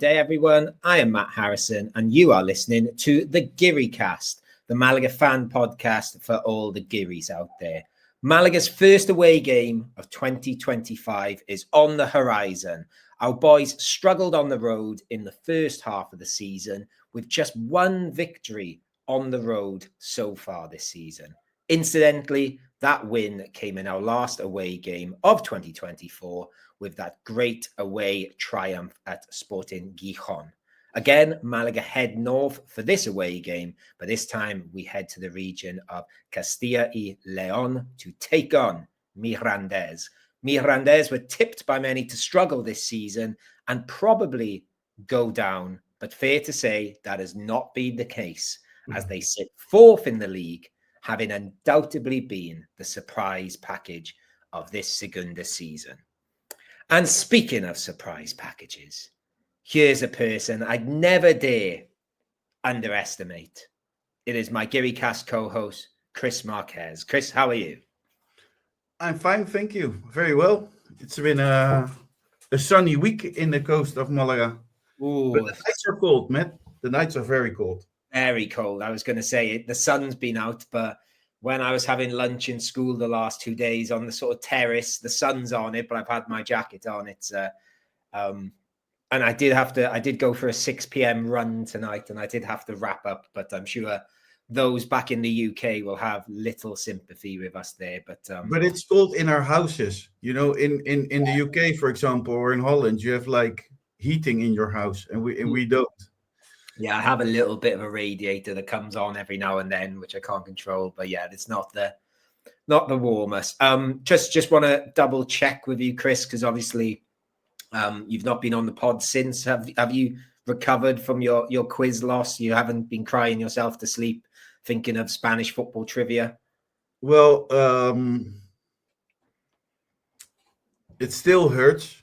day, everyone. I am Matt Harrison, and you are listening to the Geary Cast, the Malaga fan podcast for all the Gearys out there. Malaga's first away game of 2025 is on the horizon. Our boys struggled on the road in the first half of the season with just one victory on the road so far this season. Incidentally, that win came in our last away game of 2024 with that great away triumph at Sporting Gijón. Again, Malaga head north for this away game, but this time we head to the region of Castilla y León to take on Mirandes. Mirandes were tipped by many to struggle this season and probably go down, but fair to say that has not been the case as they sit fourth in the league, having undoubtedly been the surprise package of this Segunda season. And speaking of surprise packages, here's a person I'd never dare underestimate. It is my GearyCast co-host, Chris Marquez. Chris, how are you? I'm fine, thank you. Very well. It's been a sunny week in the coast of Malaga. Ooh, but the nights are cold, Matt. The nights are very cold. Very cold. I was going to say it. The sun's been out, but when I was having lunch in school the last 2 days on the sort of terrace, the sun's on it, but I've had my jacket on. It's and I did go for a 6 p.m. run tonight, and I did have to wrap up, but I'm sure those back in the UK will have little sympathy with us there. But it's cold in our houses. You know, in the UK, for example, or in Holland, you have like heating in your house, and we don't. Yeah, I have a little bit of a radiator that comes on every now and then, which I can't control. But yeah, it's not the warmest. Just want to double check with you, Chris, because obviously you've not been on the pod since. Have you recovered from your quiz loss? You haven't been crying yourself to sleep thinking of Spanish football trivia? Well, it still hurts.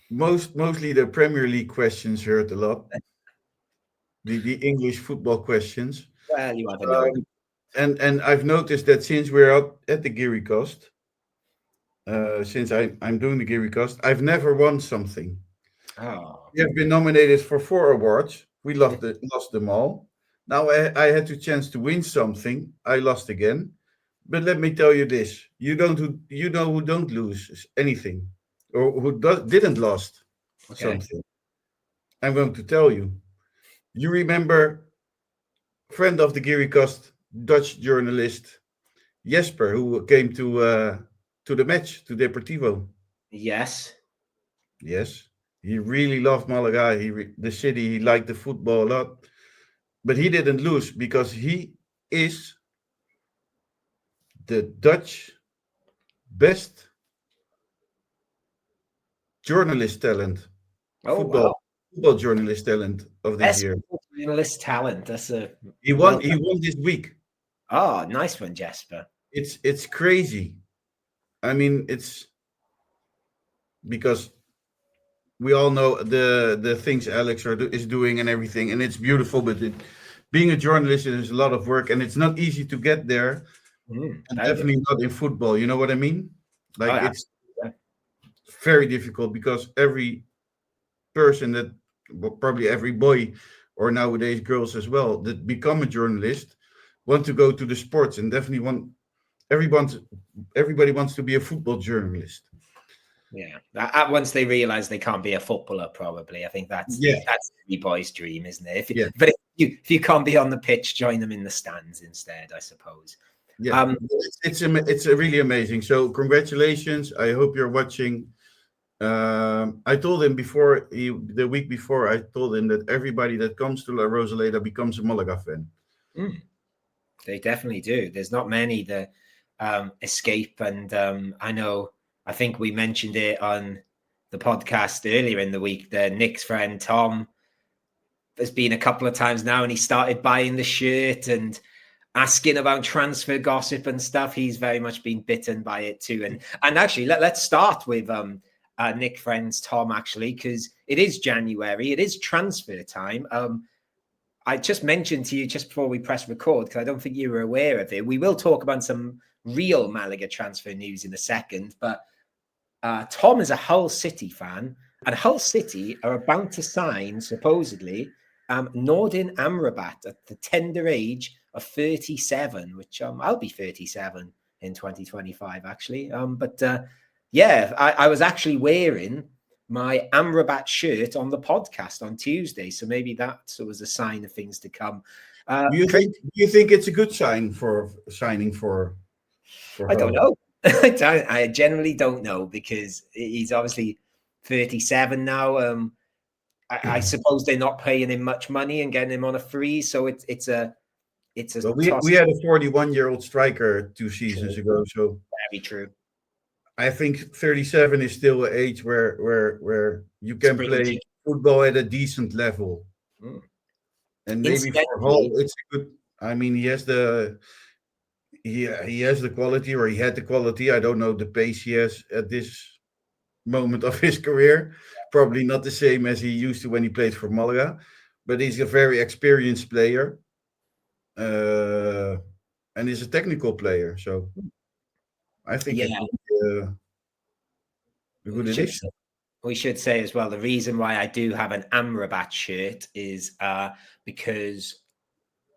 Mostly the Premier League questions hurt a lot. The English football questions. Well, you have a know. And I've noticed that since we're out at the GearyCast, since I'm doing the GearyCast, I've never won something. Oh. We have been nominated for 4 awards. We lost them all. Now I had the chance to win something. I lost again. But let me tell you this: you know who don't lose anything, or who didn't lost something. I'm going to tell you. You remember friend of the GearyCast, Dutch journalist Jesper, who came to the match to Deportivo. Yes. He really loved Malaga. The city. He liked the football a lot, but he didn't lose because he is the Dutch best journalist talent. Football journalist talent of this year. Journalist talent. He won this week. Oh, nice one, Jesper. It's crazy. I mean, it's because we all know the things Alex is doing and everything, and it's beautiful. But being a journalist is a lot of work, and it's not easy to get there. And definitely not in football. You know what I mean? Like it's very difficult because every person probably every boy or nowadays girls as well that become a journalist want to go to the sports, and definitely everybody wants to be a football journalist. Yeah, once they realize they can't be a footballer, probably. I think that's every boy's dream, isn't it? But if you can't be on the pitch, join them in the stands instead, I suppose. Yeah, it's really amazing. So congratulations. I hope you're watching. I told him the week before, I told him that everybody that comes to La Rosaleda becomes a Malaga fan. They definitely do. There's not many that escape. And I think we mentioned it on the podcast earlier in the week, that Nick's friend Tom has been a couple of times now, and he started buying the shirt and asking about transfer gossip and stuff. He's very much been bitten by it too. And actually, let's start with Nick friends Tom, actually, because it is January. It is transfer time. I just mentioned to you just before we press record, because I don't think you were aware of it. We will talk about some real Malaga transfer news in a second, but Tom is a Hull City fan, And Hull City are about to sign, supposedly, Nordin Amrabat at the tender age of 37, which I'll be 37 in 2025, actually. I was actually wearing my Amrabat shirt on the podcast on Tuesday. So maybe that was a sign of things to come. Do you think it's a good sign for signing for I don't Hull? know. I generally don't know, because he's obviously 37 now. I suppose they're not paying him much money and getting him on a free, so it's a Well, toss. we had a 41-year-old striker 2 seasons ago, so Very true. I think 37 is still an age where you can play football at a decent level. Mm. And maybe for Hull, it's a good. I mean, he has the quality, or he had the quality. I don't know the pace he has at this moment of his career. Probably not the same as he used to when he played for Malaga, but he's a very experienced player, and he's a technical player. So I think it would be a good addition. We should say as well, the reason why I do have an Amrabat shirt is because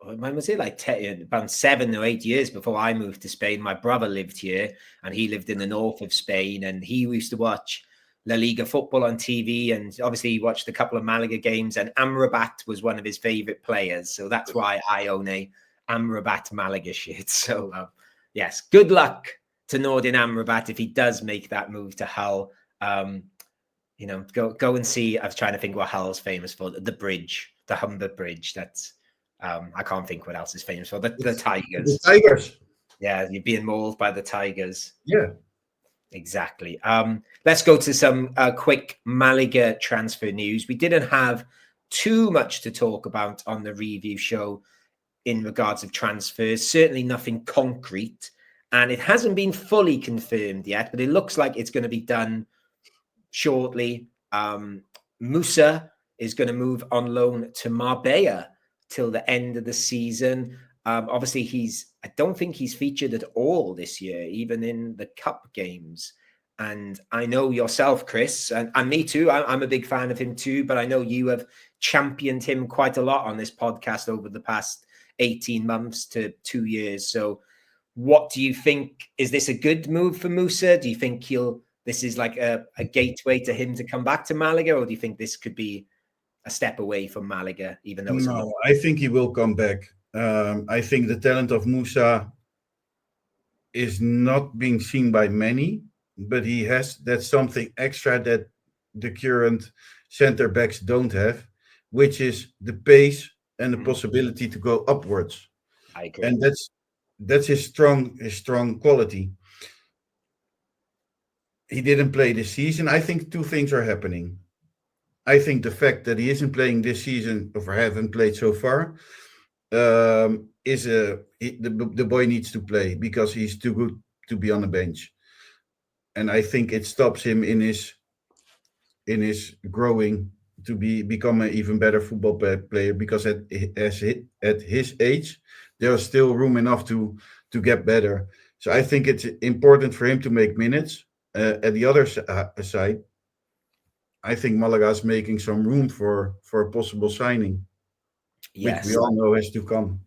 when was it? Like about 7 or 8 years before I moved to Spain, my brother lived here, and he lived in the north of Spain, and he used to watch La Liga football on TV, and obviously he watched a couple of Malaga games, and Amrabat was one of his favorite players. So that's why I own a Amrabat Malaga shirt. So yes, good luck to Nordin Amrabat if he does make that move to Hull. Go and see. I was trying to think what Hull's famous for. The bridge, the Humber Bridge. That's I can't think what else is famous for. The Tigers. The Tigers. Yeah, you're being mauled by the Tigers. Yeah. Exactly. Let's go to some quick Malaga transfer news. We didn't have too much to talk about on the review show in regards of transfers. Certainly nothing concrete, and it hasn't been fully confirmed yet, but it looks like it's going to be done shortly. Musa is going to move on loan to Marbella till the end of the season. Obviously, I don't think he's featured at all this year, even in the cup games. And I know yourself, Chris, and me too. I'm a big fan of him too, but I know you have championed him quite a lot on this podcast over the past 18 months to 2 years. So what do you think? Is this a good move for Musa? Do you think this is like a gateway to him to come back to Malaga, or do you think this could be a step away from Malaga, even though it's no, I think he will come back. I think the talent of Musa is not being seen by many, but that's something extra that the current center backs don't have, which is the pace and the possibility to go upwards. I agree. And that's his strong quality. He didn't play this season. I think two things are happening. I think the fact that he isn't playing this season, or haven't played so far, the boy needs to play because he's too good to be on the bench, and I think it stops him in his growing to become an even better football player, because at his age there's still room enough to get better. So I think it's important for him to make minutes. At the other side, I think Malaga is making some room for a possible signing, which we all know has to come.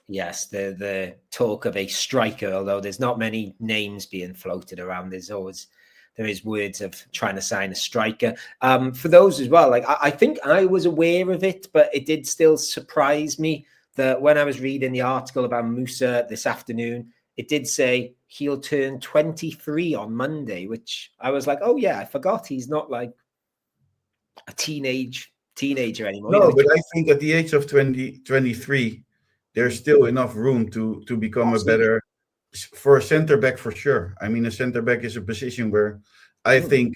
Yes, the talk of a striker, although there's not many names being floated around, there is words of trying to sign a striker. For those as well, like I think I was aware of it, but it did still surprise me that when I was reading the article about Musa this afternoon, it did say he'll turn 23 on Monday, which I was like, oh yeah, I forgot he's not like a teenager anymore. No, but I think at the age of 23, there's still enough room to become a better, for a center back for sure. I mean, a center back is a position where I think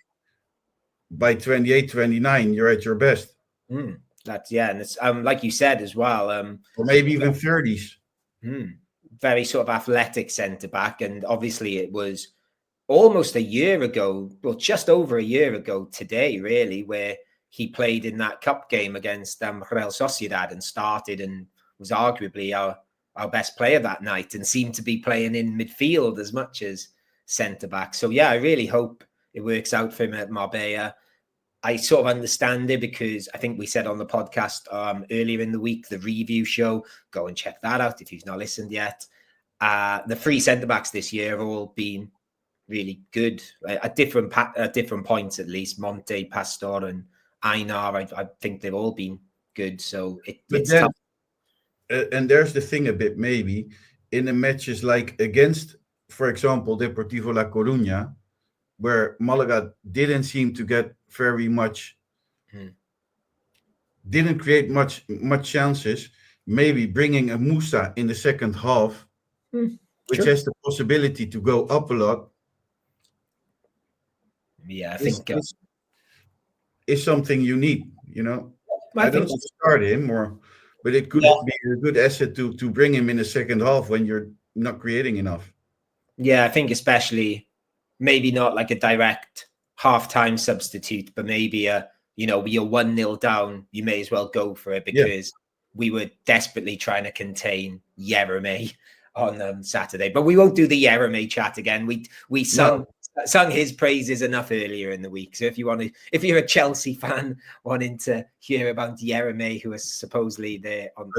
by 28, 29, you're at your best. That's and it's like you said as well, or maybe even 30s. Very sort of athletic centre back, and obviously it was almost a year ago, well, just over a year ago today, really, where he played in that cup game against Real Sociedad and started and was arguably our best player that night, and seemed to be playing in midfield as much as centre back. So yeah, I really hope it works out for him at Marbella. I sort of understand it because I think we said on the podcast earlier in the week, the review show, go and check that out if you've not listened yet. The three centre-backs this year have all been really good at different points, at least. Monte, Pastor and Einar, I think they've all been good. So it's then, tough. And there's the thing a bit, maybe, in the matches like against, for example, Deportivo La Coruña, where Malaga didn't seem to get very much, didn't create much chances. Maybe bringing a Musa in the second half, which has the possibility to go up a lot. Yeah, I think is something you need. I don't start him, but it could be a good asset to bring him in the second half when you're not creating enough. Yeah, I think especially maybe not like a direct half-time substitute, but maybe you're 1-0 down, you may as well go for it because we were desperately trying to contain Yereme on Saturday. But we won't do the Yereme chat again. We sung his praises enough earlier in the week. So if you're a Chelsea fan wanting to hear about Yereme, who is supposedly there on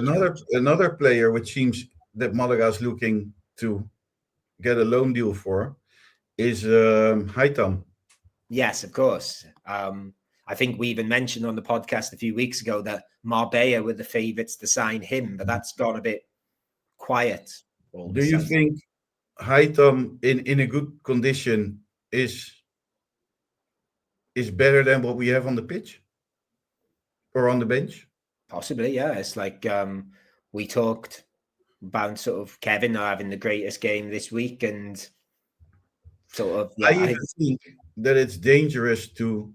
another player which seems that Malaga is looking to get a loan deal for is Haitam. Yes, of course. I think we even mentioned on the podcast a few weeks ago that Marbella were the favourites to sign him, but that's gone a bit quiet. Do you think Haitam in a good condition is better than what we have on the pitch or on the bench? Possibly, yeah. It's like we talked about sort of Kevin not having the greatest game this week, and sort of. Yeah, I think that it's dangerous to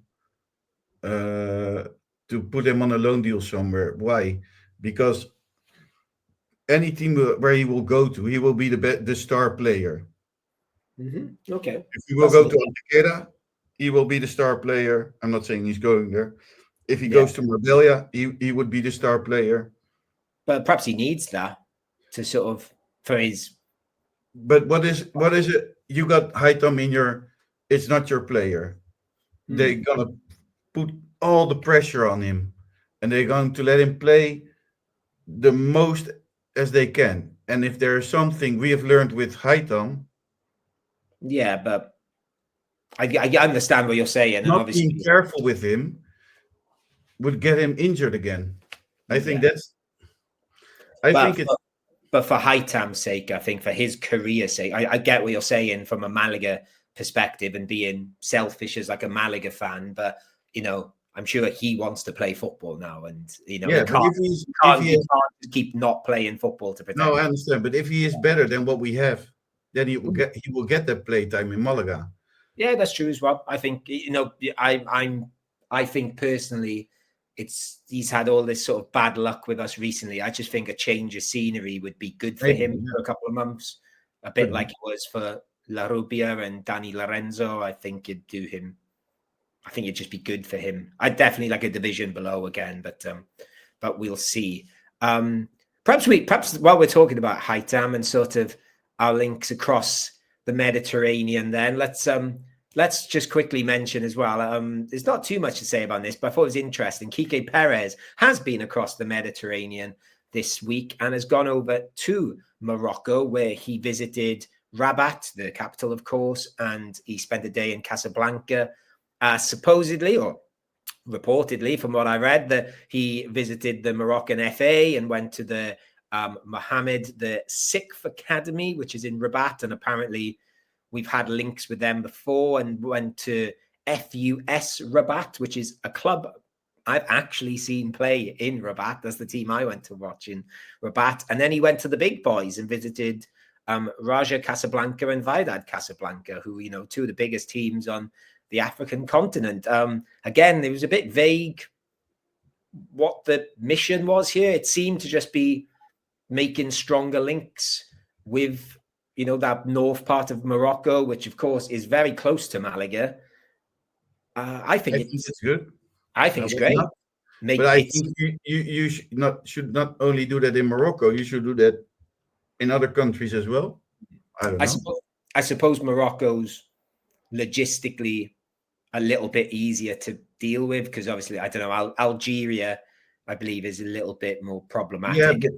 put him on a loan deal somewhere. Why? Because any team where he will go to, he will be the star player. Mm-hmm. Okay. If he will go to Antequera, he will be the star player. I'm not saying he's going there. If he goes to Marbella, he would be the star player. But perhaps he needs that to sort of for his. But what is it? You got Haitam in your. It's not your player. They're gonna put all the pressure on him, and they're going to let him play the most as they can. And if there is something we have learned with Haitam, yeah, but I understand what you're saying, not and obviously being careful with him would get him injured again. I think that's. But for Haitam's sake, I think for his career's sake, I get what you're saying from a Malaga perspective and being selfish as like a Malaga fan, but I'm sure he wants to play football now, and he can't keep not playing football to protect. No, I understand, but if he is better than what we have, then he will get that play time in Malaga. Yeah, that's true as well. I think I think personally, he's had all this sort of bad luck with us recently. I just think a change of scenery would be good for him for a couple of months, a bit like it was for La Rubia and Danny Lorenzo. I think it'd do him. I think it'd just be good for him. I'd definitely like a division below again, but we'll see. Perhaps while we're talking about Haitam and sort of our links across the Mediterranean, then let's just quickly mention as well. There's not too much to say about this, but I thought it was interesting. Quique Perez has been across the Mediterranean this week and has gone over to Morocco, where he visited Rabat, the capital, of course, and he spent a day in Casablanca. Supposedly or reportedly, from what I read, that he visited the Moroccan FA and went to the Mohammed VI Academy, which is in Rabat, and apparently we've had links with them before, and went to FUS Rabat, which is a club I've actually seen play in Rabat. That's the team I went to watch in Rabat. And then he went to the big boys and visited Raja Casablanca and Wydad Casablanca, who, two of the biggest teams on the African continent. Again, it was a bit vague what the mission was here. It seemed to just be making stronger links with, that north part of Morocco, which of course is very close to Malaga. I think it's good. I think it's great. But I think you should not only do that in Morocco. You should do that in other countries as well. I don't know. I suppose Morocco's logistically a little bit easier to deal with because obviously, I don't know, Algeria, I believe, is a little bit more problematic. Yeah,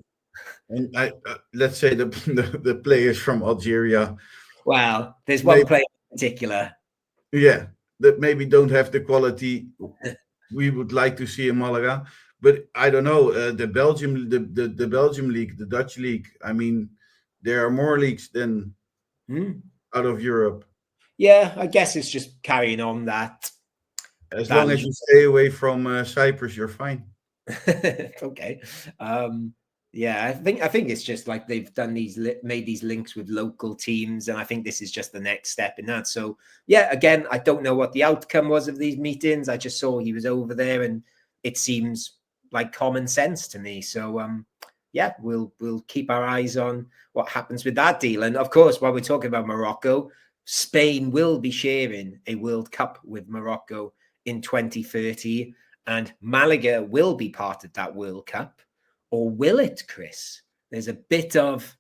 and let's say the players from Algeria, Well, there's maybe, one player in particular. yeah, that maybe don't have the quality we would like to see in Malaga. But I don't know, the Belgium league, the Dutch league. I mean, there are more leagues than out of Europe. Yeah, I guess it's just carrying on that. As long as you stay away from Cyprus, you're fine. Okay. Yeah, I think it's just like they've done made these links with local teams, and I think this is just the next step in that. So yeah, again, I don't know what the outcome was of these meetings. I just saw he was over there, and it seems like common sense to me. So yeah, we'll keep our eyes on what happens with that deal. And of course, while we're talking about Morocco, Spain will be sharing a World Cup with Morocco in 2030. And Malaga will be part of that World Cup, or will it, Chris? There's a bit of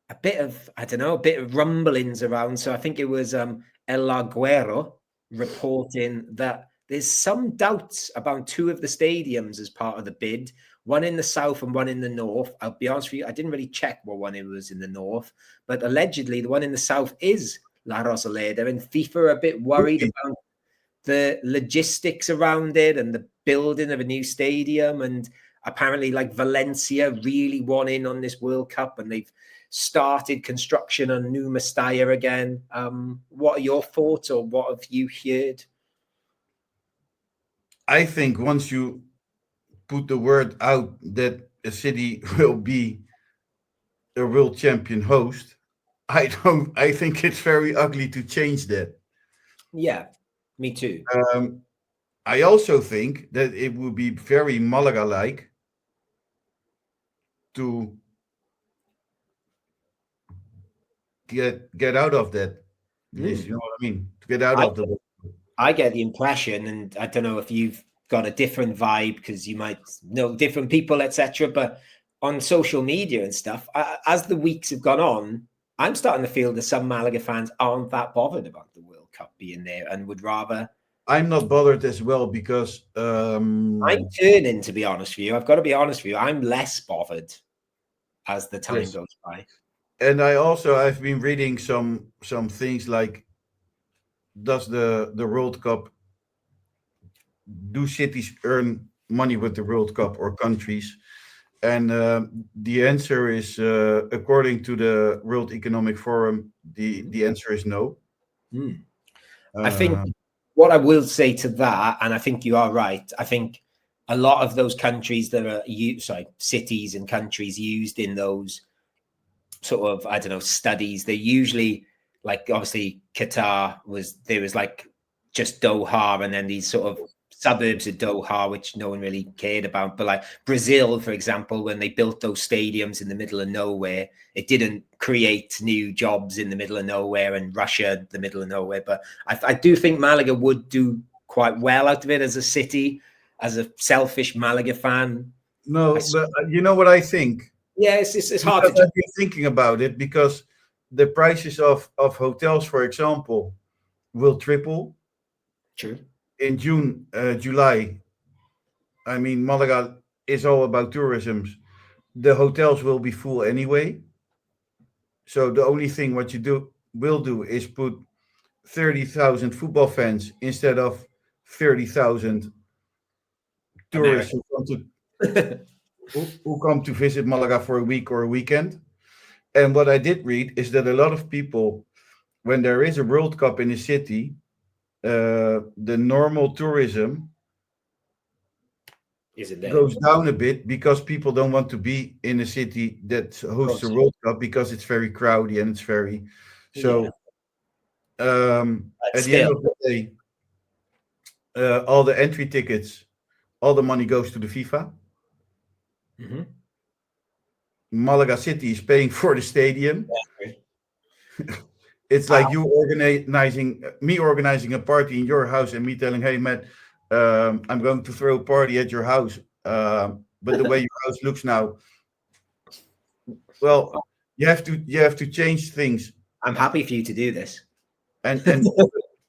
I don't know, a bit of rumblings around. So I think it was El Aguero reporting that there's some doubts about two of the stadiums as part of the bid, one in the south and one in the north. I'll be honest with you, I didn't really check what one it was in the north, but allegedly the one in the south is La Rosaleda, and FIFA are a bit worried about the logistics around it and the building of a new stadium. And apparently, like, Valencia really want in on this World Cup, and they've started construction on New Mestalla again. What are your thoughts, or what have you heard? I think once you put the word out that a city will be a world champion host, I think it's very ugly to change that. Yeah, me too. I also think that it would be very Malaga-like to get out of that list. You know what I mean? To get out of the. I get the impression, and I don't know if you've got a different vibe because you might know different people, etc. But on social media and stuff, as the weeks have gone on, I'm starting to feel that some Malaga fans aren't that bothered about the World Cup being there and would rather. I'm not bothered as well because I'm turning, to be honest with you. I've got to be honest with you. I'm less bothered as the time goes by. And I've been reading some things like, does the World Cup, do cities earn money with the World Cup or countries? And the answer is, according to the World Economic Forum, the answer is no. I think what I will say to that, and I think you are right, I think a lot of those countries that are cities and countries used in those sort of, I don't know, studies, they're usually, like, obviously Qatar was like just Doha, and then these sort of suburbs of Doha, which no one really cared about. But like Brazil, for example, when they built those stadiums in the middle of nowhere, it didn't create new jobs in the middle of nowhere, and Russia, the middle of nowhere. But I do think Malaga would do quite well out of it as a city, as a selfish Malaga fan. No, but you know what I think? Yeah, it's hard because to. I've been thinking about it, because the prices of hotels, for example, will triple. True. In June, July. I mean, Malaga is all about tourism. The hotels will be full anyway. So the only thing what you will do is put 30,000 football fans instead of 30,000 tourists who come to visit Malaga for a week or a weekend. And what I did read is that a lot of people, when there is a World Cup in a city, the normal tourism goes down a bit, because people don't want to be in a city that hosts a World Cup, because it's very crowded and it's very so. At the end of the day, all the entry tickets, all the money goes to the FIFA. Mm-hmm. Malaga City is paying for the stadium. It's like you organizing a party in your house, and me telling, "Hey, Matt, I'm going to throw a party at your house, but the way your house looks now, well, you have to change things." I'm happy for you to do this, and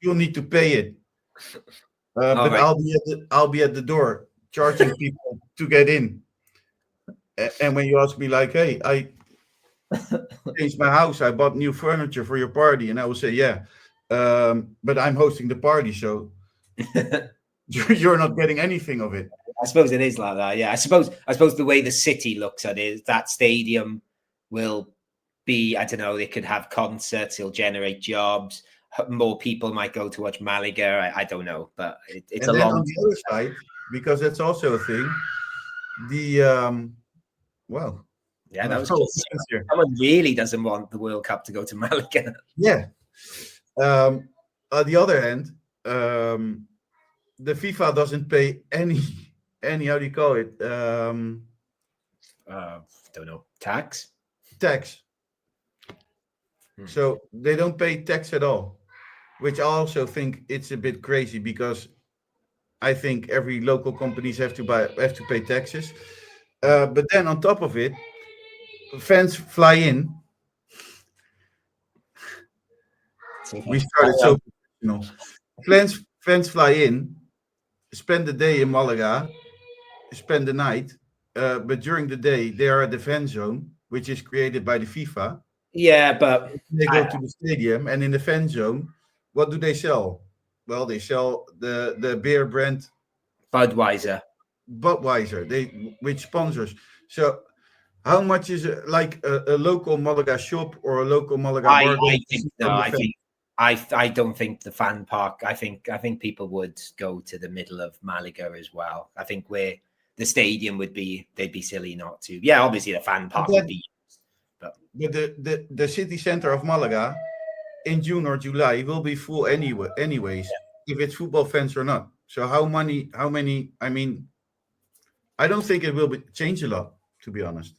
you'll need to pay it. But right. I'll be at the door charging people to get in. And when you ask me like, hey, I changed my house, I bought new furniture for your party, and I will say, yeah, but I'm hosting the party, so you're not getting anything of it. I suppose it is like that. Yeah, I suppose the way the city looks at it is that stadium will be. I don't know. They could have concerts. It'll generate jobs. More people might go to watch Malaga. I don't know, but it's a And then long. on the other side, because that's also a thing, the well, Yeah, that was here. someone really doesn't want the World Cup to go to Malaga. Yeah. On the other hand, the FIFA doesn't pay any how do you call it? Don't know, tax. So they don't pay tax at all, which I also think it's a bit crazy because I think every local companies have to pay taxes. But then on top of it, fans fly in. We started so professional. Fans fly in, spend the day in Malaga, spend the night, but during the day they are at the fan zone, which is created by the FIFA. Yeah, but they go to the stadium, and in the fan zone, what do they sell? Well, they sell the beer brand Budweiser, which sponsors. So how much is it like a local Malaga shop or a local Malaga bar? I don't think the fan park. I think people would go to the middle of Malaga as well. I think where the stadium would be, they'd be silly not to. Yeah, obviously the fan park would be used, but the city center of Malaga in June or July will be full anyways, if it's football fans or not. So how many? I mean, I don't think it will change a lot, to be honest.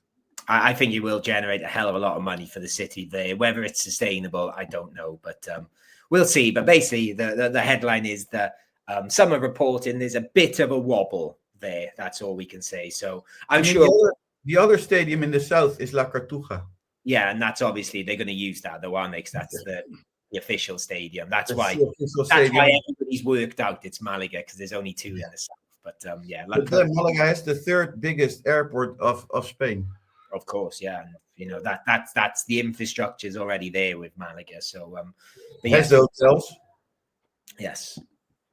I think it will generate a hell of a lot of money for the city there. Whether it's sustainable, I don't know, but we'll see. But basically, the headline is that some are reporting there's a bit of a wobble there. That's all we can say. So I'm sure the other stadium in the south is La Cartuja. Yeah, and that's obviously they're going to use that, the one because that's the official stadium. That's why everybody's worked out it's Malaga because there's only two in the south. But but then Malaga has the third biggest airport of Spain. Of course, yeah, and you know that's the infrastructure is already there with Malaga. So, has the hotels. Yes,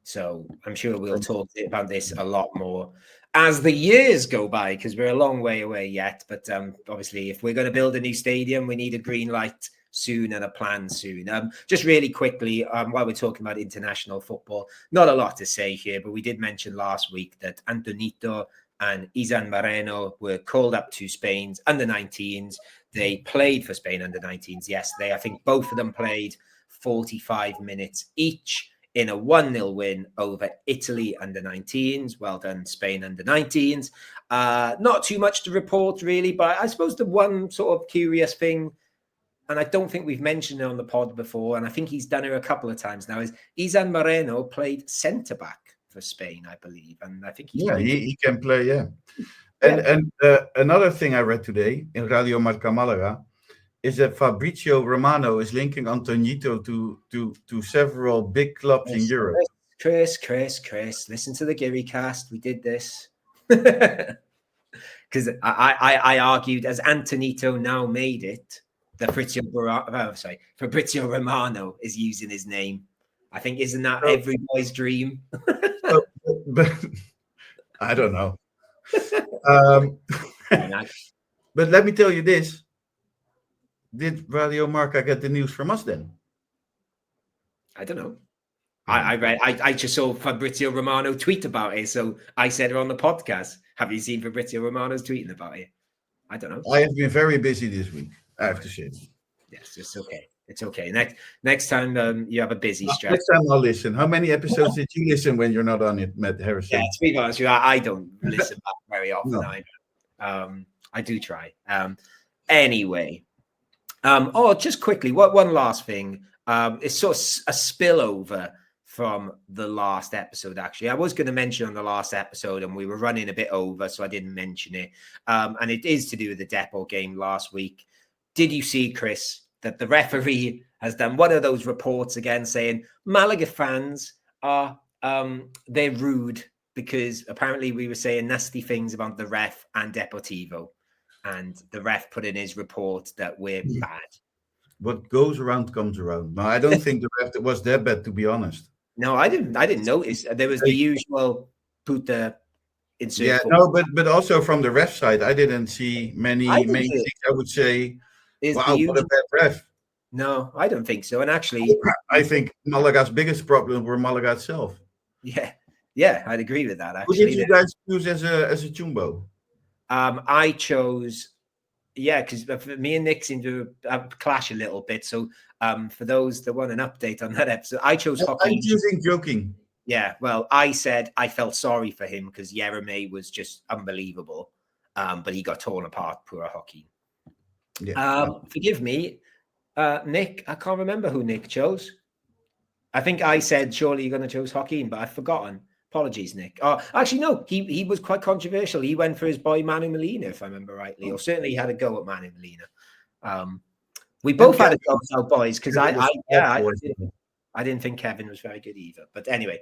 so I'm sure we'll talk about this a lot more as the years go by because we're a long way away yet. But obviously, if we're going to build a new stadium, we need a green light soon and a plan soon. Just really quickly, while we're talking about international football, not a lot to say here, but we did mention last week that Antonito and Izan Moreno were called up to Spain's under-19s. They played for Spain under-19s yesterday. I think both of them played 45 minutes each in a 1-0 win over Italy under-19s. Well done, Spain under-19s. Not too much to report, really, but I suppose the one sort of curious thing, and I don't think we've mentioned it on the pod before, and I think he's done it a couple of times now, is Izan Moreno played centre-back for Spain, I believe, and I think he can play. Yeah, and another thing I read today in Radio Marca Malaga is that Fabrizio Romano is linking Antonito to several big clubs in Europe. Chris, listen to the Giri cast. We did this because I argued as Antonito now made it, that Fabrizio Romano is using his name. I think isn't that every boy's dream? But I don't know. But let me tell you this. Did Radio Marca get the news from us then? I don't know. I just saw Fabrizio Romano tweet about it, so I said it on the podcast. Have you seen Fabrizio Romano's tweeting about it? I don't know. I have been very busy this week, I have to say. Yes, it's okay. It's okay. Next time you have a busy stretch. Next time I'll listen. How many episodes did you listen when you're not on it, Matt Harrison? Yeah, to be honest with you, I don't listen back very often. No. I do try. Anyway. Just quickly, one last thing. It's sort of a spillover from the last episode, actually. I was going to mention on the last episode, and we were running a bit over, so I didn't mention it. And it is to do with the Depot game last week. Did you see, Chris, that the referee has done one of those reports again saying Malaga fans are they're rude because apparently we were saying nasty things about the ref and Deportivo, and the ref put in his report that we're bad. What goes around comes around. No, I don't think the ref was that bad, to be honest. No, I didn't notice. There was the usual put the insert. Yeah, no, but also from the ref side, I didn't see many things I would say, wow, what a bad ref. No, I don't think so. And actually, I think Malaga's biggest problem were Malaga itself. Yeah, I'd agree with that. Actually, who did you guys choose as a jumbo? I chose, because me and Nick seem to clash a little bit. So, for those that want an update on that episode, I chose Joaquin. I'm choosing joking. Yeah, well, I said I felt sorry for him because Jeremy was just unbelievable, but he got torn apart, poor Joaquin. Yeah. Forgive me, Nick. I can't remember who Nick chose. I think I said surely you're going to choose Joaquin, but I've forgotten. Apologies, Nick. Oh, actually, no. He was quite controversial. He went for his boy Manu Molina, if I remember rightly, or certainly he had a go at Manu Molina. We both had a go at our boys because I didn't think Kevin was very good either. But anyway,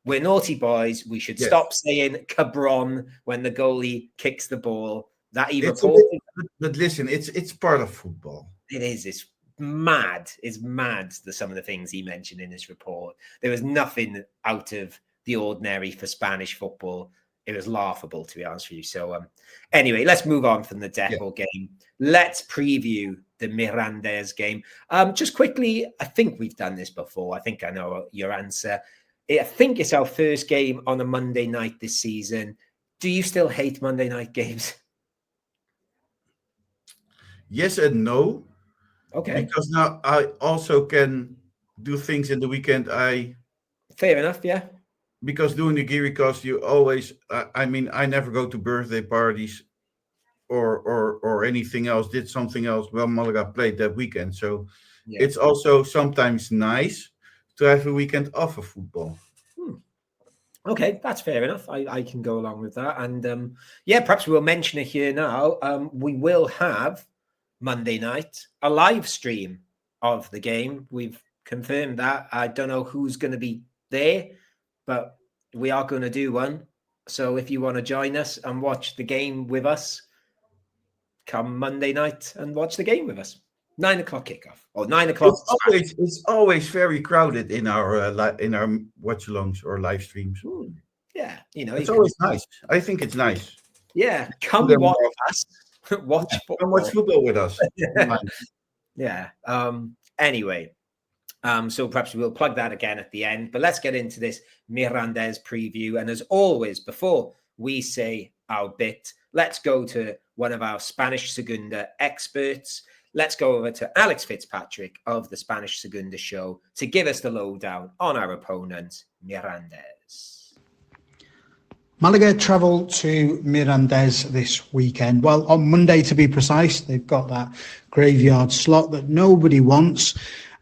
we're naughty boys. We should stop saying cabron when the goalie kicks the ball. That he reported. But listen, it's part of football. It is. It's mad. It's mad, some of the things he mentioned in his report. There was nothing out of the ordinary for Spanish football. It was laughable, to be honest with you. So anyway, let's move on from the Depor game. Let's preview the Mirandes game. Just quickly, I think we've done this before. I think I know your answer. I think it's our first game on a Monday night this season. Do you still hate Monday night games? Yes and no. Okay. Because now I also can do things in the weekend. Fair enough, yeah. Because doing the Geary cast, you always, I never go to birthday parties or anything else, did something else while Malaga played that weekend. So it's also sometimes nice to have a weekend off of football. Okay, that's fair enough. I can go along with that. And perhaps we'll mention it here now. We will have Monday night a live stream of the game. We've confirmed that. I don't know who's going to be there, but we are going to do one. So if you want to join us and watch the game with us, come Monday night and watch the game with us. 9 o'clock kickoff or 9 o'clock. It's always very crowded in our watch-alongs or live streams. Yeah, it's always nice. I think it's nice. Yeah, come watch us. Watch football. Come watch football with us. Yeah. Anyway. So perhaps we'll plug that again at the end, but let's get into this Mirandes preview. And as always, before we say our bit, let's go to one of our Spanish Segunda experts. Let's go over to Alex Fitzpatrick of the Spanish Segunda show to give us the lowdown on our opponent, Mirandes. Malaga travel to Mirandes this weekend. Well, on Monday to be precise. They've got that graveyard slot that nobody wants.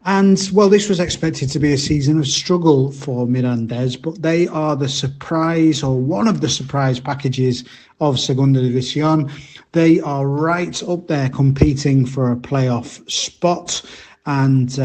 And, well, this was expected to be a season of struggle for Mirandes, but they are the surprise, or one of the surprise packages of Segunda División. They are right up there competing for a playoff spot and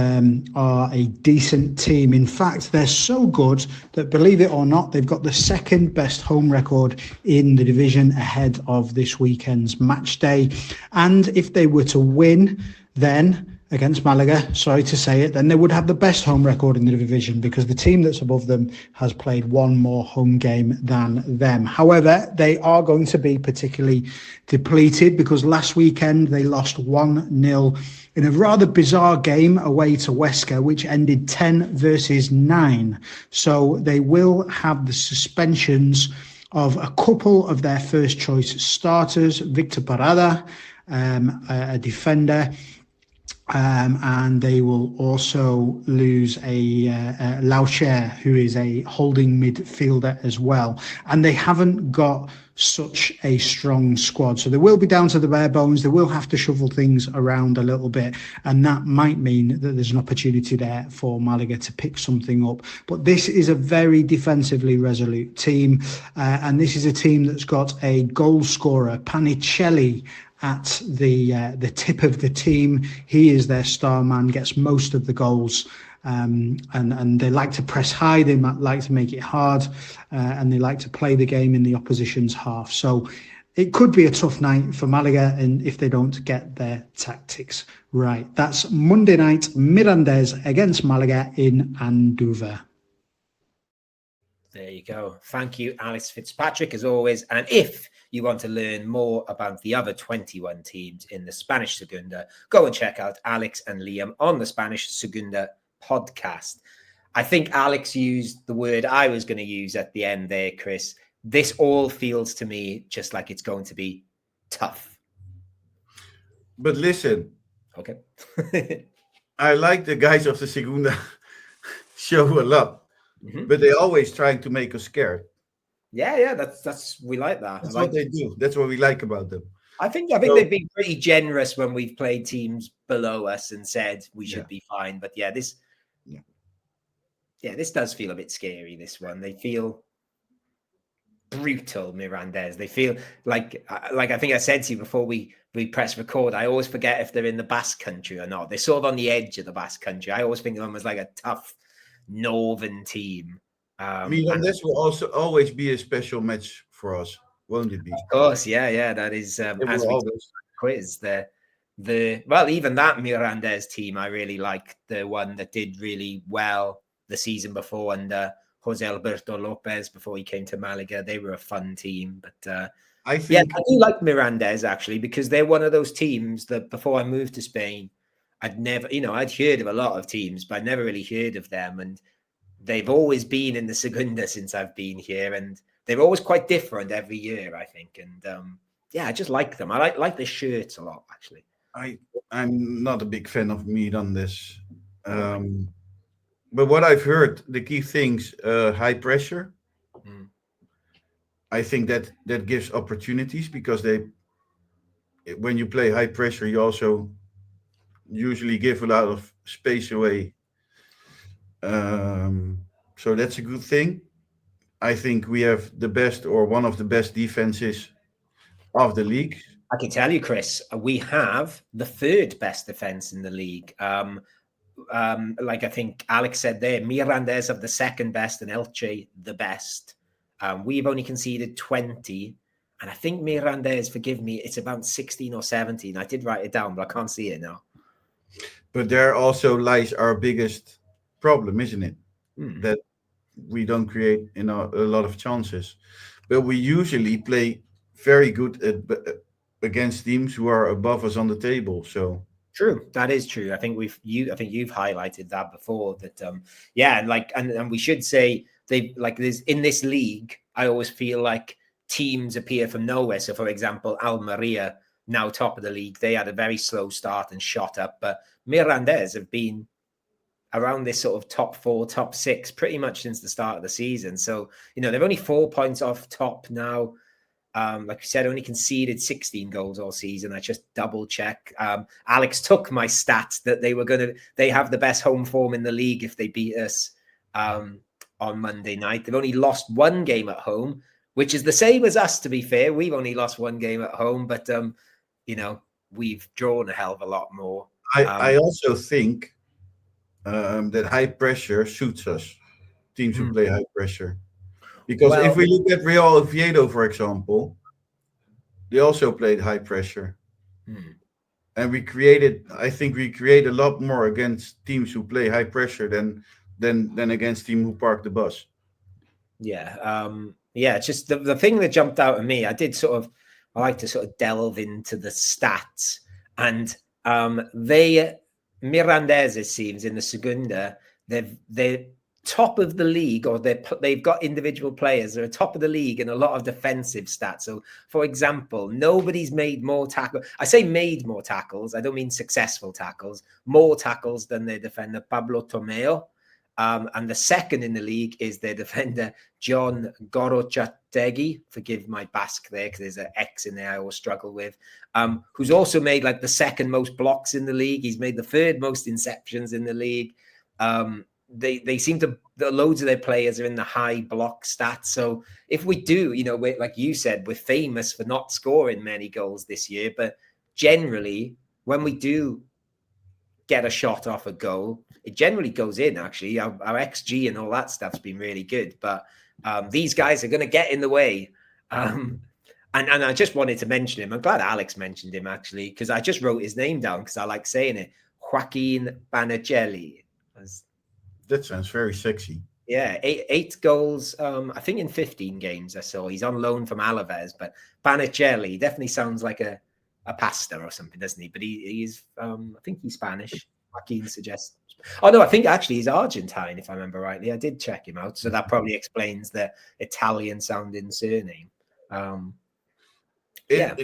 are a decent team. In fact, they're so good that, believe it or not, they've got the second best home record in the division ahead of this weekend's match day. And if they were to win, then against Malaga, sorry to say it, then they would have the best home record in the division because the team that's above them has played one more home game than them. However, they are going to be particularly depleted because last weekend they lost 1-0 in a rather bizarre game away to Huesca, which ended 10-9. So they will have the suspensions of a couple of their first choice starters, Victor Parada, a defender, and they will also lose a Laucher, who is a holding midfielder as well. And they haven't got such a strong squad. So they will be down to the bare bones. They will have to shuffle things around a little bit. And that might mean that there's an opportunity there for Malaga to pick something up. But this is a very defensively resolute team. And this is a team that's got a goal scorer, Panicelli, at the tip of the team. He is their star man, gets most of the goals and they like to press high. They like to make it hard, and they like to play the game in the opposition's half. So it could be a tough night for Malaga, and if they don't get their tactics right. That's Monday night, Mirandes against Malaga in Andover. There you go. Thank you, Alex Fitzpatrick, as always. And if you want to learn more about the other 21 teams in the Spanish Segunda, go and check out Alex and Liam on the Spanish Segunda podcast. I think Alex used the word I was going to use at the end there, Chris. This all feels to me just like it's going to be tough. But listen. Okay. I like the guys of the Segunda show a lot. Mm-hmm. But they're always trying to make us scared. Yeah, that's we like that. That's what they do. That's what we like about them. I think they've been pretty generous when we've played teams below us and said we should be fine. But this does feel a bit scary. This one, they feel brutal. Mirandes. They feel like I think I said to you before we press record. I always forget if they're in the Basque Country or not. They're sort of on the edge of the Basque Country. I always think of them as like a tough northern team. This will also always be a special match for us, won't it be? Of course, yeah. That is as we quiz even that Mirandes team, I really like the one that did really well the season before under Jose Alberto Lopez before he came to Malaga. They were a fun team, but I do like Mirandes actually because they're one of those teams that before I moved to Spain, I'd heard of a lot of teams, but I'd never really heard of them. And they've always been in the Segunda since I've been here. And they're always quite different every year, I think. And I just like them. I like their shirts a lot, actually. I'm not a big fan of Mirandes. But what I've heard, the key things, high pressure. I think that gives opportunities because when you play high pressure, you also usually give a lot of space away. So that's a good thing. I think we have the best or one of the best defenses of the league. I can tell you, Chris, we have the third best defense in the league. Like I think Alex said there, Mirandes have the second best and Elche the best. We've only conceded 20. And I think Mirandes, forgive me, it's about 16 or 17. I did write it down, but I can't see it now. But there also lies our biggest problem, isn't it? That we don't create a lot of chances. But we usually play very good against teams who are above us on the table. So true, that is true. I think you've highlighted that before. That and we should say there's in this league. I always feel like teams appear from nowhere. So, for example, Almeria, now top of the league, they had a very slow start and shot up. But Mirandes have been around this sort of top 4, top 6 pretty much since the start of the season. So, they're only 4 points off top now. Like we said, only conceded 16 goals all season. I just double check. Alex took my stats that they have the best home form in the league if they beat us on Monday night. They've only lost 1 game at home, which is the same as us, to be fair. We've only lost 1 game at home, but we've drawn a hell of a lot more. I also think that high pressure suits us, teams who play high pressure. Because if we look at Real Oviedo, for example, they also played high pressure. And we create a lot more against teams who play high pressure than against teams who park the bus. Yeah. It's just the thing that jumped out at me. I like to sort of delve into the stats. And Mirandes, it seems, in the Segunda, they're top of the league, or they've got individual players. They're top of the league in a lot of defensive stats. So, for example, nobody's made more tackles. I say made more tackles. I don't mean successful tackles. More tackles than their defender, Pablo Tomeo. And the second in the league is their defender, John Gorochategui. Forgive my Basque there because there's an X in there I always struggle with. Who's also made the second most blocks in the league. He's made the third most interceptions in the league. They seem to, loads of their players are in the high block stats. So if we do, like you said, we're famous for not scoring many goals this year, but generally when we do get a shot off a goal, it generally goes in. Actually, our XG and all that stuff's been really good, but these guys are going to get in the way. And I just wanted to mention him. I'm glad Alex mentioned him, actually, because I just wrote his name down because I like saying it. Joaquin Banacelli. That sounds very sexy. Yeah, eight goals, I think in 15 games I saw. He's on loan from Alaves, but Banacelli definitely sounds like a pasta or something, doesn't he? But he's, I think he's Spanish. Joaquin suggests. Oh, no, I think actually he's Argentine, if I remember rightly. I did check him out. So that probably explains the Italian-sounding surname. Yeah.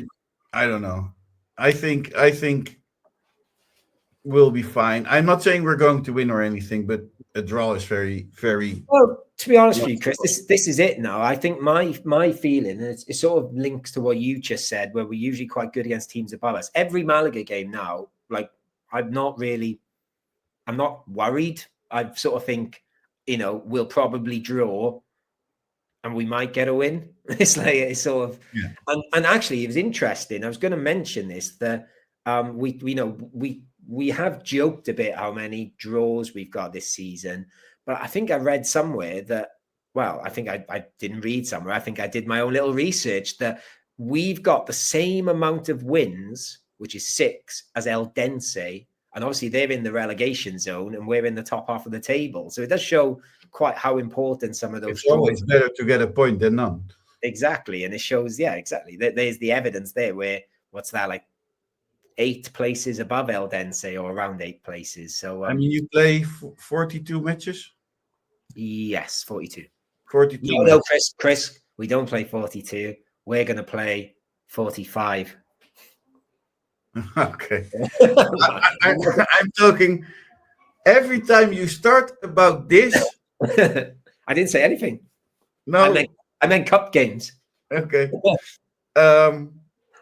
I don't know. I think we'll be fine. I'm not saying we're going to win or anything, but a draw is very, very. Well, to be honest with you, Chris, this is it now. I think my feeling, and it sort of links to what you just said, where we're usually quite good against teams above us. Every Malaga game now, like I'm not worried. I sort of think, we'll probably draw and we might get a win. It's like, it's sort of, and actually it was interesting. I was going to mention this, that we have joked a bit how many draws we've got this season, but I think I read somewhere that, well, I think I didn't read somewhere. I think I did my own little research that we've got the same amount of wins, which is 6, as El Dense. And obviously they're in the relegation zone and we're in the top half of the table. So it does show quite how important some of those. It's always better to get a point than none. Exactly. And it shows, exactly. There's the evidence there where, what's that, like 8 places above El Dense or around 8 places. So, I mean, you play 42 matches? Yes, 42. 42. No, Chris, we don't play 42. We're going to play 45. Okay. I'm talking every time you start about this. I didn't say anything. No, I meant cup games. Okay.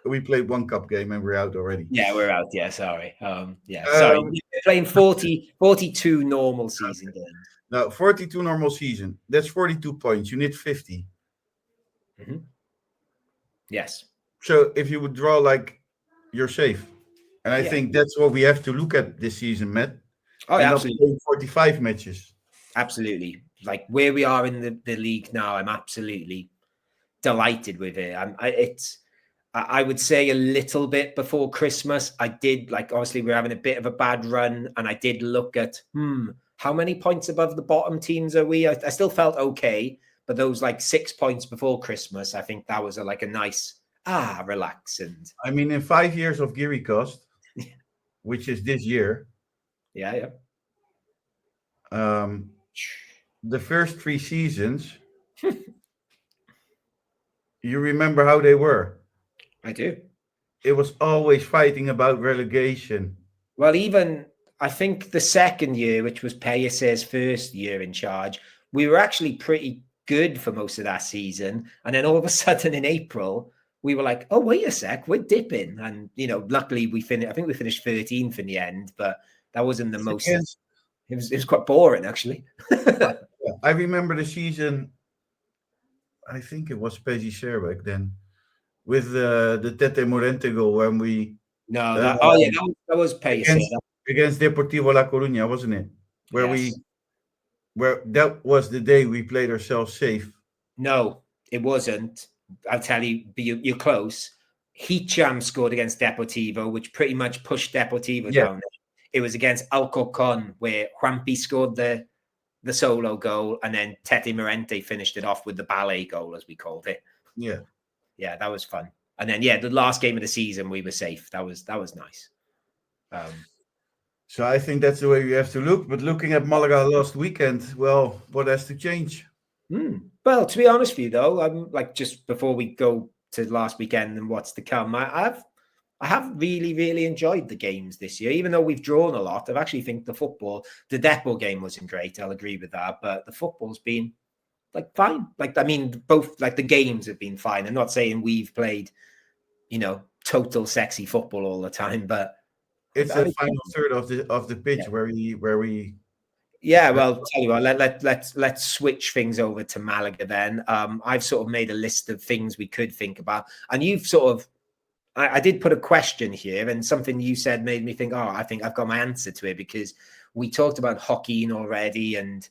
We played 1 cup game and we're out already. Yeah, we're out. Yeah, sorry. Sorry. We're playing 42 normal season games. No, 42 normal season. That's 42 points. You need 50. Mm-hmm. Yes. So if you would draw, like, you're safe. And I think that's what we have to look at this season, Matt. Oh, and absolutely. 45 matches. Absolutely. Like where we are in the league now, I'm absolutely delighted with it. I would say a little bit before Christmas, I did, like, obviously we're having a bit of a bad run, and I did look at, how many points above the bottom teams are we? I still felt okay, but those like 6 points before Christmas, I think that was a nice, relax. And I mean, in 5 years of Geary cost, which is this year. Yeah. The first 3 seasons, you remember how they were? I do. It was always fighting about relegation. Well, even I think the second year, which was Pellicer's first year in charge, we were actually pretty good for most of that season. And then all of a sudden in April, we were like, oh, wait a sec, we're dipping. And, luckily we finished, I think we finished 13th in the end, but that wasn't the most, it was quite boring, actually. I remember the season, I think it was Pellicer back then, with the Tete Morente goal when we... No, that was Pellicer. Against Deportivo La Coruña, wasn't it? Where that was the day we played ourselves safe. No, it wasn't. I'll tell you, you're close. Hicham scored against Deportivo, which pretty much pushed Deportivo down. It was against Alcorcon where Juanpi scored the solo goal, and then Tete Morente finished it off with the ballet goal, as we called it. Yeah, that was fun. And then the last game of the season we were safe. That was nice. So I think that's the way we have to look. But looking at Malaga last weekend, well, what has to change? Well, to be honest with you, though, I'm like, just before we go to last weekend and what's to come, I have really, really enjoyed the games this year, even though we've drawn a lot. I actually think the Depot game wasn't great. I'll agree with that, but the football's been fine. Both the games have been fine. I'm not saying we've played, total sexy football all the time, but it's the final third of the pitch where we. Yeah, well, tell you what, let's switch things over to Malaga then. I've sort of made a list of things we could think about, and you've sort of I did put a question here, and something you said made me think, oh, I think I've got my answer to it, because we talked about Joaquin already, and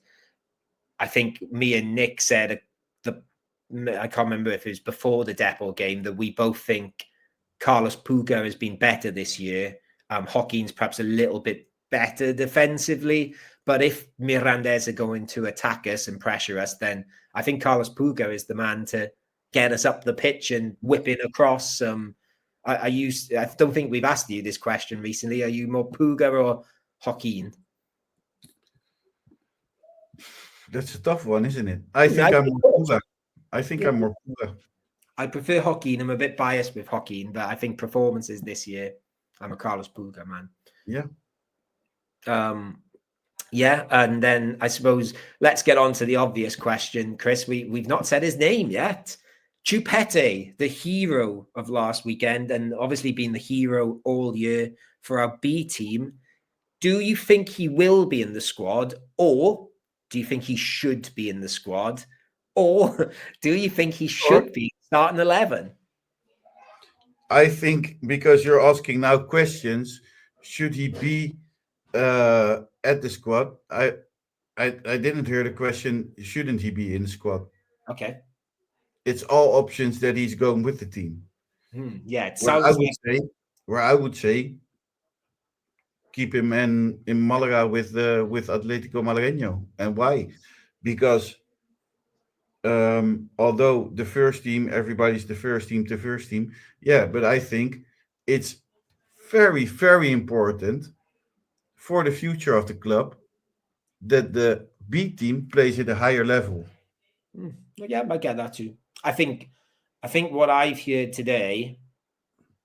I think me and Nick said I can't remember if it was before the Depor game, that we both think Carlos Puga has been better this year. Joaquin's perhaps a little bit better defensively, but if Mirandes are going to attack us and pressure us, then I think Carlos Puga is the man to get us up the pitch and whip it across. I don't think we've asked you this question recently. Are you more Puga or Joaquin? That's a tough one, isn't it? I think I'm more Puga. I'm more Puga. I prefer Joaquin. I'm a bit biased with Joaquin, but I think performances this year, I'm a Carlos Puga man. Yeah. Yeah, and then I suppose let's get on to the obvious question, Chris. We've not said his name yet. Chupete, the hero of last weekend, and obviously been the hero all year for our B team. Do you think he will be in the squad, or do you think he should be in the squad, or do you think he should be starting 11? I think, because you're asking now questions, should he be at the squad? I didn't hear the question. Shouldn't he be in the squad? Okay. It's all options that he's going with the team. Yeah, it sounds where I would say keep him in Malaga with Atletico Malagueño. And why? Because although the first team, everybody's the first team, yeah, but I think it's very, very important for the future of the club that the B team plays at a higher level. Yeah, I get that too. I think what I've heard today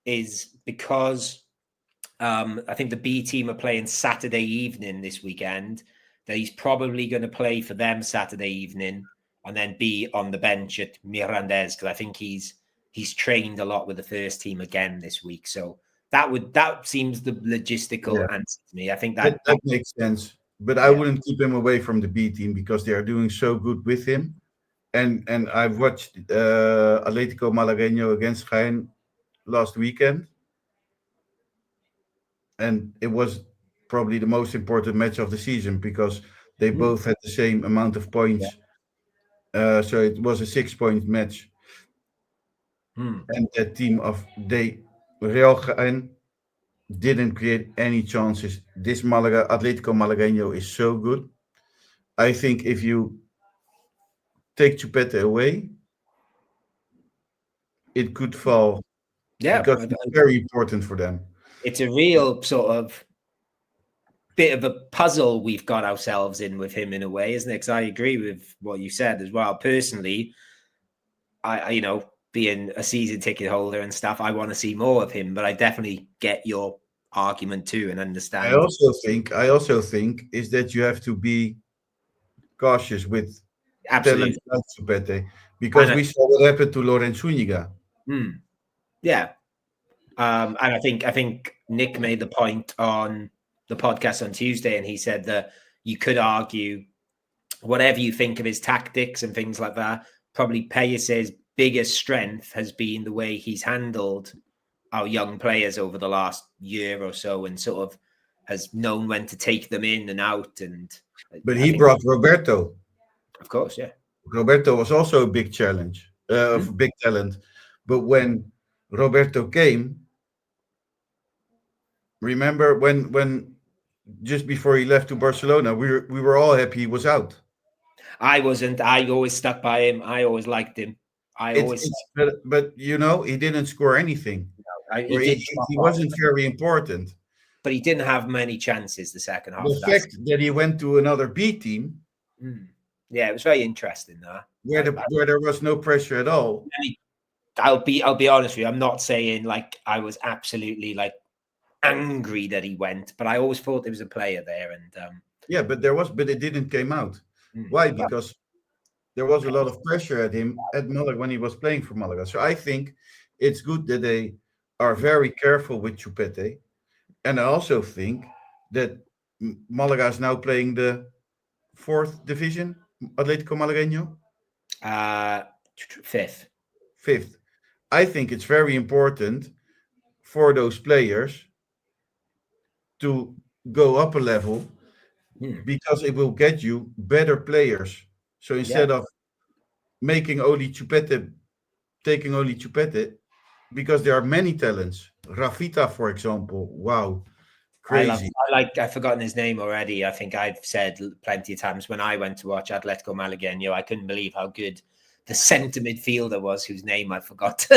is because I think the B team are playing Saturday evening this weekend, that he's probably going to play for them Saturday evening and then be on the bench at Mirandes, because I think he's trained a lot with the first team again this week. So that seems the logistical answer to me. I think that makes sense. But I wouldn't keep him away from the B team because they are doing so good with him. And I've watched Atletico Malagueño against Jaén last weekend, and it was probably the most important match of the season because they both had the same amount of points. So it was a 6-point match. And that team of Real Jaén didn't create any chances. This Atletico Malagueño is so good. I think if you take Chupete away, it could fall. Yeah, because it's very important for them. It's a real sort of bit of a puzzle we've got ourselves in with him in a way, isn't it? Because I agree with what you said as well. Personally, I being a season ticket holder and stuff, I want to see more of him, but I definitely get your argument too and understand. I also think is that you have to be cautious with talent like Chupete, because we saw what happened to Lorenz Zúñiga. Yeah. And I think Nick made the point on the podcast on Tuesday, and he said that you could argue whatever you think of his tactics and things like that, probably Pellicer's biggest strength has been the way he's handled our young players over the last year or so, and sort of has known when to take them in and out. But he brought Roberto. Of course, yeah. Roberto was also a big challenge, big talent. But when Roberto came, remember when just before he left to Barcelona, we were all happy he was out. I wasn't. I always stuck by him. I always liked him. But he didn't score anything. He wasn't very important. But he didn't have many chances the second half. The fact that he went to another B team. Yeah, it was very interesting though. Where there was no pressure at all. I'll be honest with you. I'm not saying like I was absolutely like angry that he went, but I always thought there was a player there. And but it didn't come out. Why? Because there was a lot of pressure at him at Malaga when he was playing for Malaga. So I think it's good that they are very careful with Chupete. And I also think that Malaga is now playing the 4th division, Atletico Malagueño. 5th. I think it's very important for those players to go up a level because it will get you better players. So instead of making only Chupete, taking only Chupete, because there are many talents. Rafita, for example, wow, crazy. I've forgotten his name already. I think I've said plenty of times when I went to watch Atletico Malagueño, I couldn't believe how good the centre midfielder was, whose name I forgot.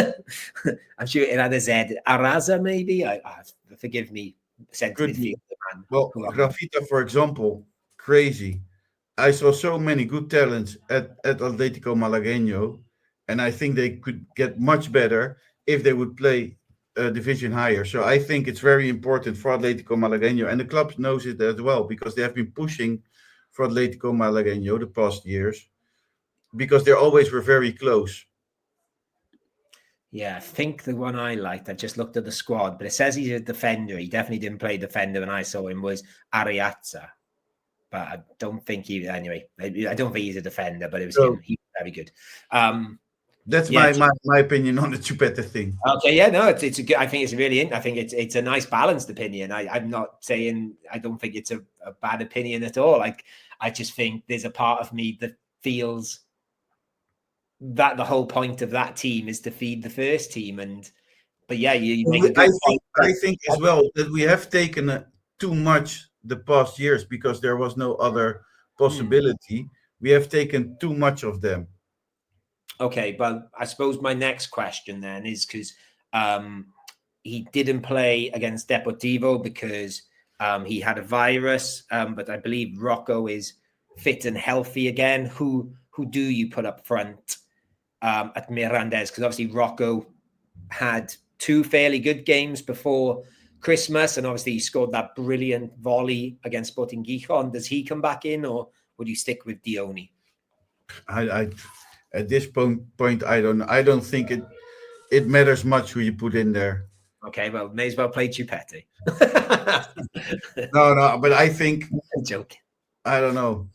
I'm sure it had a Z. Araza, maybe? Forgive me, centre midfielder man. Well, Rafita, for example, crazy. I saw so many good talents at Atletico Malagueño, and I think they could get much better if they would play a division higher. So I think it's very important for Atletico Malagueño, and the club knows it as well because they have been pushing for Atletico Malagueño the past years because they always were very close. Yeah, I think the one I liked, I just looked at the squad, but it says he's a defender. He definitely didn't play defender when I saw him, was Ariazza. But I don't think anyway, I don't think he's a defender, but it was him. He was very good. That's my opinion on the Chupete thing. Okay, yeah, no, it's a good. I think it's really. I think it's a nice balanced opinion. I'm not saying I don't think it's a bad opinion at all. Like I just think there's a part of me that feels that the whole point of that team is to feed the first team, but yeah, you make a good point. I think as well that we have taken too much the past years because there was no other possibility. We have taken too much of them. Okay, but I suppose my next question then is because he didn't play against Deportivo because he had a virus, but I believe Rocco is fit and healthy again. Who do you put up front at Mirandes? Because obviously Rocco had 2 fairly good games before Christmas, and obviously he scored that brilliant volley against Sporting Gijon. Does he come back in, or would you stick with Dioni? I at this point, I don't think it matters much who you put in there. Okay, well, may as well play Chupete. No, but I think I'm joking. I don't know.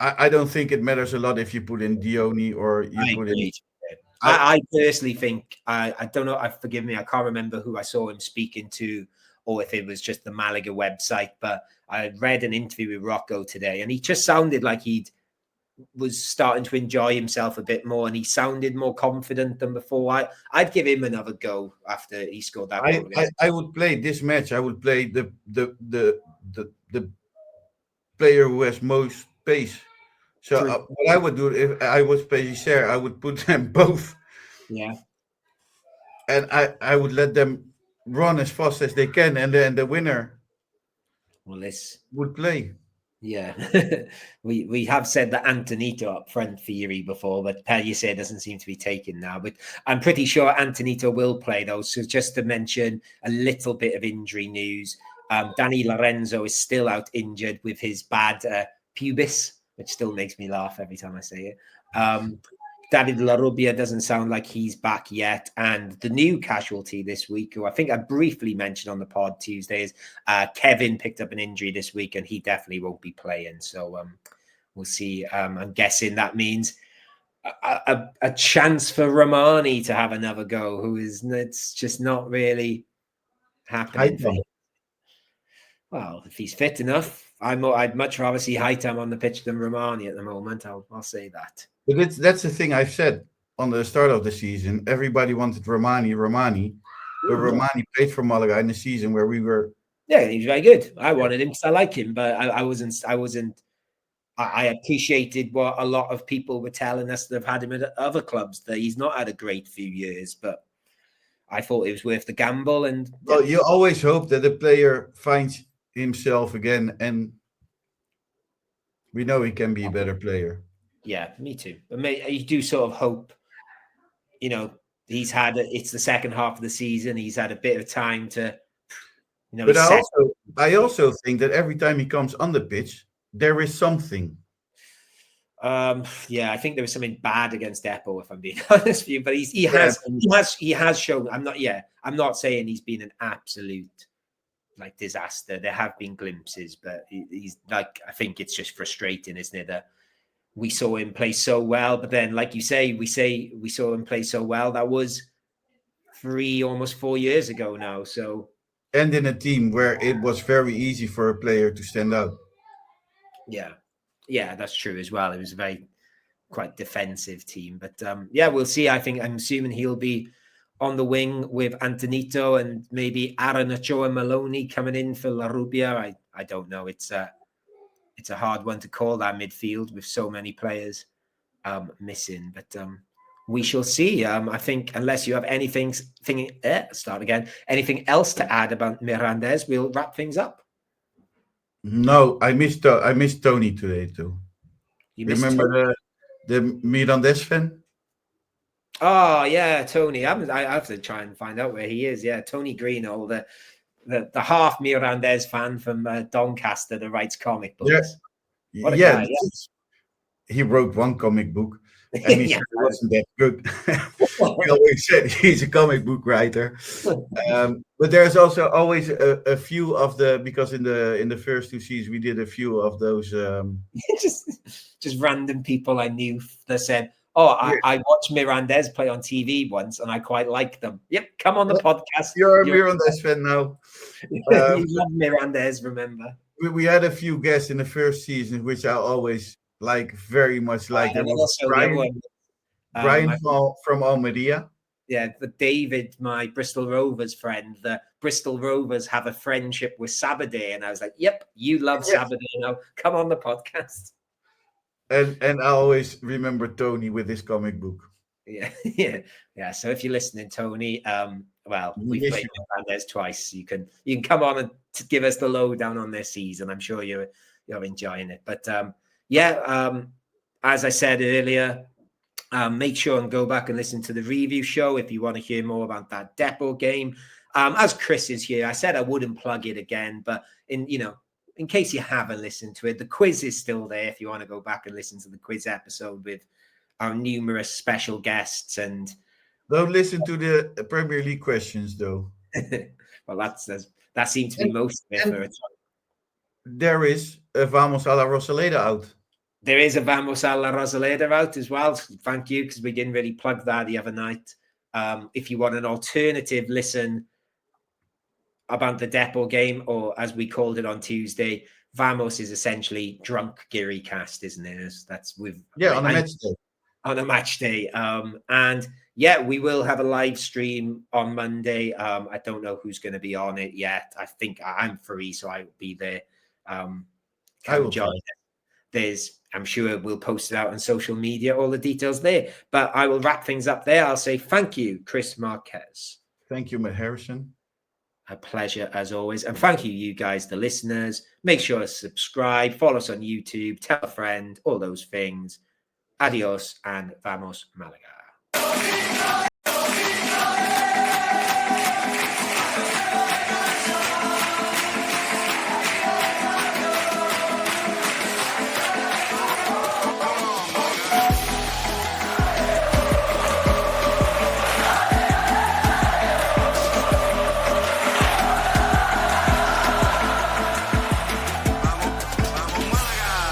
I don't think it matters a lot if you put in Dioni or you put in. I personally think I don't know. Forgive me, I can't remember who I saw him speaking to, or if it was just the Malaga website. But I read an interview with Rocco today, and he just sounded like he was starting to enjoy himself a bit more, and he sounded more confident than before. I'd give him another go after he scored that goal. I would play this match. I would play the player who has most pace. So what I would do if I was Pellicer, I would put them both. Yeah. And I would let them run as fast as they can, and then the winner would play. Yeah. we have said that Antonito up front theory before, but Pellicer doesn't seem to be taken now. But I'm pretty sure Antonito will play those. So just to mention a little bit of injury news, Danny Lorenzo is still out injured with his bad pubis, which still makes me laugh every time I say it. David Larrubia doesn't sound like he's back yet. And the new casualty this week, who I think I briefly mentioned on the pod Tuesday, is Kevin picked up an injury this week, and he definitely won't be playing. So we'll see. I'm guessing that means a chance for Romani to have another go, it's just not really happening. Well, if he's fit enough, I'd much rather see Hightam on the pitch than Romani at the moment. I'll say that. But that's the thing I've said on the start of the season. Everybody wanted Romani, but Romani played for Malaga in the season where we were. Yeah, he was very good. I wanted him because I like him, but I wasn't. I appreciated what a lot of people were telling us that have had him at other clubs, that he's not had a great few years, but I thought it was worth the gamble. And well, you always hope that the player finds himself again, and we know he can be a better player. Yeah, me too. But you do sort of hope, it's the second half of the season. He's had a bit of time to, But I also think that every time he comes on the pitch, there is something. Yeah, I think there was something bad against Depo, if I'm being honest with you. But he has shown. I'm not saying he's been an absolute disaster. There have been glimpses, but he's I think it's just frustrating, isn't it? That we saw him play so well, but then, like you say, we saw him play so well. That was almost 4 years ago now. So, and in a team where it was very easy for a player to stand out. yeah, that's true as well. It was a very quite defensive team, but yeah, we'll see. I'm assuming he'll be on the wing with Antonito and maybe Aranacho and Maloney coming in for La Rubia. I don't know. It's a hard one to call, that midfield with so many players missing, but we shall see. I think unless you have anything else to add about Mirandes, we'll wrap things up. No, I missed Tony today too. You missed Remember the Mirandes fan? Oh yeah, Tony. I have to try and find out where he is. Yeah, Tony Greenall, the half Mirandes fan from Doncaster that writes comic books. What a guy, yeah. He wrote one comic book, and he said it wasn't that good. He always said he's a comic book writer. But there's also always a few of because in the first 2 seasons we did a few of those. Just random people I knew that said, "Oh, I watched Mirandes play on TV once, and I quite like them." Yep, come on the podcast. You're a Mirandes fan now. You love Mirandes, remember? We had a few guests in the first season, which I always very much like. There was Brian from Almeria. Yeah, but David, my Bristol Rovers friend, the Bristol Rovers have a friendship with Sabadell, and I was like, "Yep, you love Sabadell now. Come on the podcast." And I always remember Tony with his comic book. Yeah. So if you're listening, Tony, we've played Mirandes twice. You can come on and give us the lowdown on this season. I'm sure you're enjoying it. But as I said earlier, make sure and go back and listen to the review show if you want to hear more about that Depot game. As Chris is here, I said I wouldn't plug it again, but in case you haven't listened to it, the quiz is still there if you want to go back and listen to the quiz episode with our numerous special guests. And don't listen to the Premier League questions, though. Well, that seems to be most of it. There is a Vamos a la Rosaleda out. There is a Vamos a la Rosaleda out as well. Thank you, because we didn't really plug that the other night. If you want an alternative listen about the Depot game, or as we called it on Tuesday, Vamos is essentially drunk Geary cast, isn't it? That's with on a match day. On a match day. And yeah, we will have a live stream on Monday. I don't know who's going to be on it yet. I think I'm free, so I will be there. I will join. I'm sure we'll post it out on social media, all the details there. But I will wrap things up there. I'll say thank you, Chris Marquez. Thank you, Matt Harrison. A pleasure as always. And thank you guys, the listeners. Make sure to subscribe, follow us on YouTube, tell a friend, all those things. Adios and vamos Malaga.